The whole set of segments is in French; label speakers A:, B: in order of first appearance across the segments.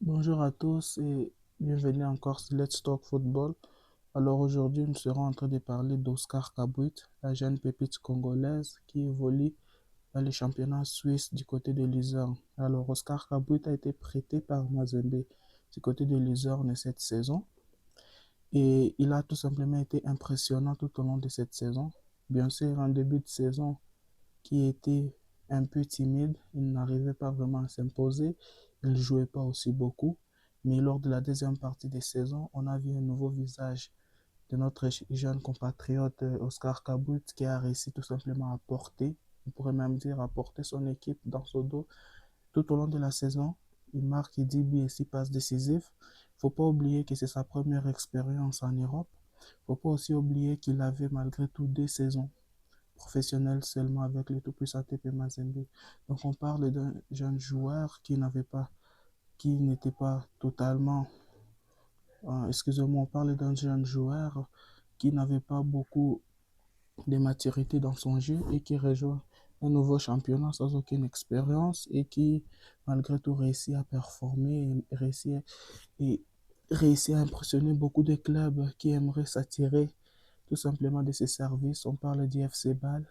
A: Bonjour à tous et bienvenue encore sur Let's Talk Football. Alors aujourd'hui, nous serons en train de parler d'Oscar Kabouit, la jeune pépite congolaise qui évolue dans les championnats suisses du côté de Luzerne. Alors Oscar Kabouit a été prêté par Mazembe du côté de Luzerne cette saison et il a tout simplement été impressionnant tout au long de cette saison. Bien sûr, en début de saison, qui était un peu timide. Il n'arrivait pas vraiment à s'imposer. Il ne jouait pas aussi beaucoup. Mais lors de la deuxième partie des saisons, on a vu un nouveau visage de notre jeune compatriote Oscar Kabut qui a réussi tout simplement à porter, on pourrait même dire à porter son équipe dans son dos tout au long de la saison. Il marque 10 buts et 6 passes décisives. Il ne faut pas oublier que c'est sa première expérience en Europe. Il ne faut pas aussi oublier qu'il avait malgré tout 2 saisons professionnel seulement avec le tout-puissant TP Mazembe. Donc on parle d'un jeune joueur qui n'était pas totalement, excusez-moi, on parle d'un jeune joueur qui n'avait pas beaucoup de maturité dans son jeu et qui rejoint un nouveau championnat sans aucune expérience et qui, malgré tout, réussit à performer et réussit à impressionner beaucoup de clubs qui aimeraient s'attirer tout simplement de ses services. On parle du FC Bâle,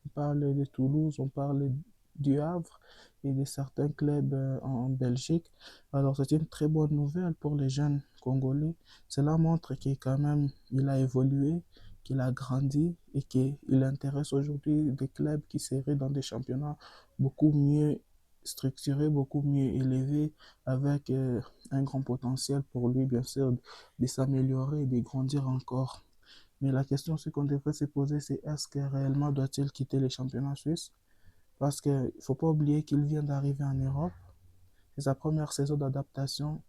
A: on parle de Toulouse, on parle du Havre et de certains clubs en Belgique. Alors c'est une très bonne nouvelle pour les jeunes Congolais. Cela montre qu'il quand même il a évolué, qu'il a grandi et qu'il intéresse aujourd'hui des clubs qui seraient dans des championnats beaucoup mieux structurés, beaucoup mieux élevés, avec un grand potentiel pour lui, bien sûr, de s'améliorer et de grandir encore. Mais la question ce qu'on devrait se poser, c'est est-ce que réellement doit-il quitter les championnats suisses? Parce qu'il ne faut pas oublier qu'il vient d'arriver en Europe. C'est sa première saison d'adaptation.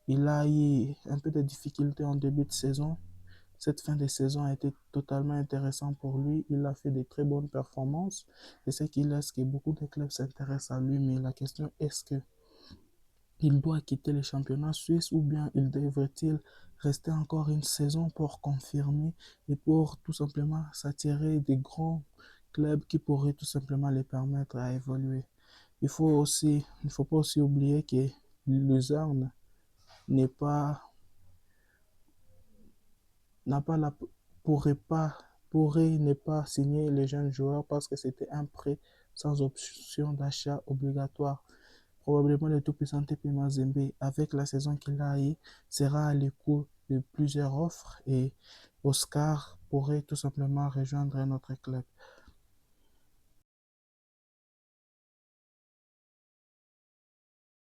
A: Il a eu un peu de difficultés en début de saison. Cette fin de saison a été totalement intéressante pour lui. Il a fait de très bonnes performances. Et c'est qu'il laisse que beaucoup de clubs s'intéressent à lui. Mais la question est-ce que il doit quitter les championnats suisses ou bien il devrait-il rester encore une saison pour confirmer et pour tout simplement s'attirer des grands clubs qui pourraient tout simplement les permettre à évoluer. Il ne faut pas aussi oublier que Luzerne n'est pas, n'a pas la, pourrait pas, pourrait ne pas signer les jeunes joueurs parce que c'était un prêt sans option d'achat obligatoire. Probablement le tout-puissant TP Mazembe, avec la saison qu'il a eue, sera à l'écoute de plusieurs offres et Oscar pourrait tout simplement rejoindre un autre club.